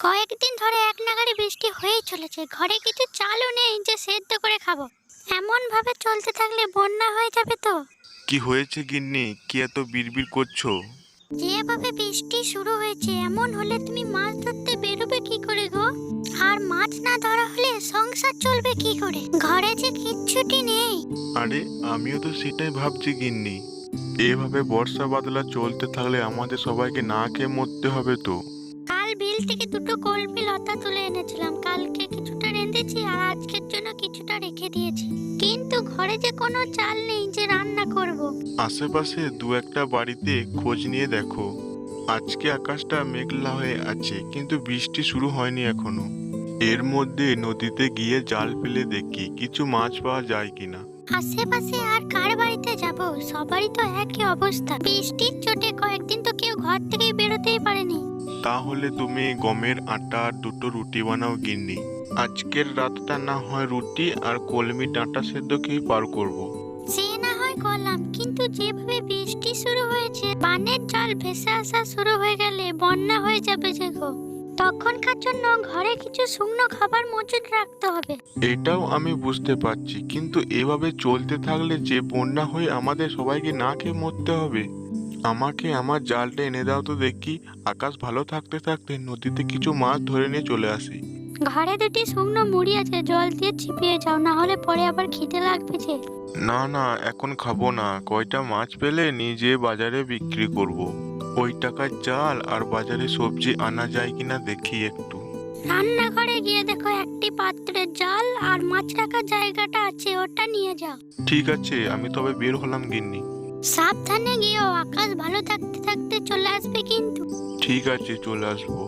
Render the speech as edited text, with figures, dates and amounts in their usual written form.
কয়েকদিন ধরে এক নাগাড়ে বৃষ্টি হয়েই চলেছে, ঘরে কিছু চালও নেই যে সেদ্ধ করে খাবো। এমন ভাবে চলতে থাকলে বন্যা হয়ে যাবে তো। কি হয়েছে গিন্নি, কি এত বিড়বিড় করছো? যেভাবে বৃষ্টি শুরু হয়েছে এমন হলে তুমি মাছ ধরতে বেরোবে কি করে গো? আর মাছ না ধরা হলে সংসার চলবে কি করে? ঘরে যে কিচ্ছুটি নেই। আরে আমিও তো সেটাই ভাবছি গিন্নি। এভাবে বর্ষা বাদলা চলতে থাকলে আমাদের সবাইকে না খেয়ে মরতে হবে তো। কাল বিল থেকে দুটো কলমি লতা তুলে এনেছিলাম, কালকে কিছুটা রেঁধেছি আর আজকের জন্য কিছুটা রেখে দিয়েছি। কিন্তু ঘরে যে কোনো চাল নেই যে রান্না করব। আশেপাশে দু একটা বাড়িতে খোঁজ নিয়ে দেখো। আজকে আকাশটা মেঘলা হয়ে আছে, কিন্তু বৃষ্টি শুরু হয়নি এখনো। এর মধ্যে নদীতে গিয়ে জাল ফেলে দেখি কিছু মাছ পাওয়া যায় কিনা। আশেপাশে আর কার বাড়িতে যাব? সবারই তো একই অবস্থা, বৃষ্টির চোটে কয়েকদিন তো কেউ ঘর থেকে বেরোতেই পারেনি। তাহলে তুমি গমের আটার দুটো রুটি বানাও গিন্নি। আজকের রাতটা না হয় রুটি আর কলমি ডাঁটা সেদ্ধ খেয়ে পার করবো। সে না হয় করলাম, কিন্তু যেভাবে বৃষ্টি শুরু হয়েছে বানের জল ভেসে আসা শুরু হয়ে গেলে বন্যা হয়ে যাবে যে গো। তখনকার জন্য ঘরে কিছু শুকনো খাবার মজুদ রাখতে হবে। এটাও আমি বুঝতে পারছি, কিন্তু এভাবে চলতে থাকলে যে বন্যা হয়ে আমাদের সবাইকে না খেয়ে মরতে হবে। আমাকে আমার জালটা এনে দাও তো দেখি। আকাশ ভালো থাকতে থাকতে নদীতে কিছু মাছ ধরে নিয়ে চলে আসি। ঘরে দুটি শুকনো মুড়ি আছে, জল দিয়ে চিপিয়ে যাও, না হলে পরে আবার খিদে লাগবে যে। না না, এখন খাবো না। কয়টা মাছ পেলে নিজে বাজারে বিক্রি করব। ওই টাকার চাল আর বাজারে সবজি আনা যায় কিনা দেখি একটু। রান্নাঘরে গিয়ে দেখো একটি পাত্রে জল আর মাছ রাখার জায়গাটা আছে, ওটা নিয়ে যাও। ঠিক আছে, আমি তবে বের হলাম গিন্নি। সাবধানে গিয়েও, আকাশ ভালো থাকতে থাকতে চলে আসবে কিন্তু। ঠিক আছে, চলে আসবো।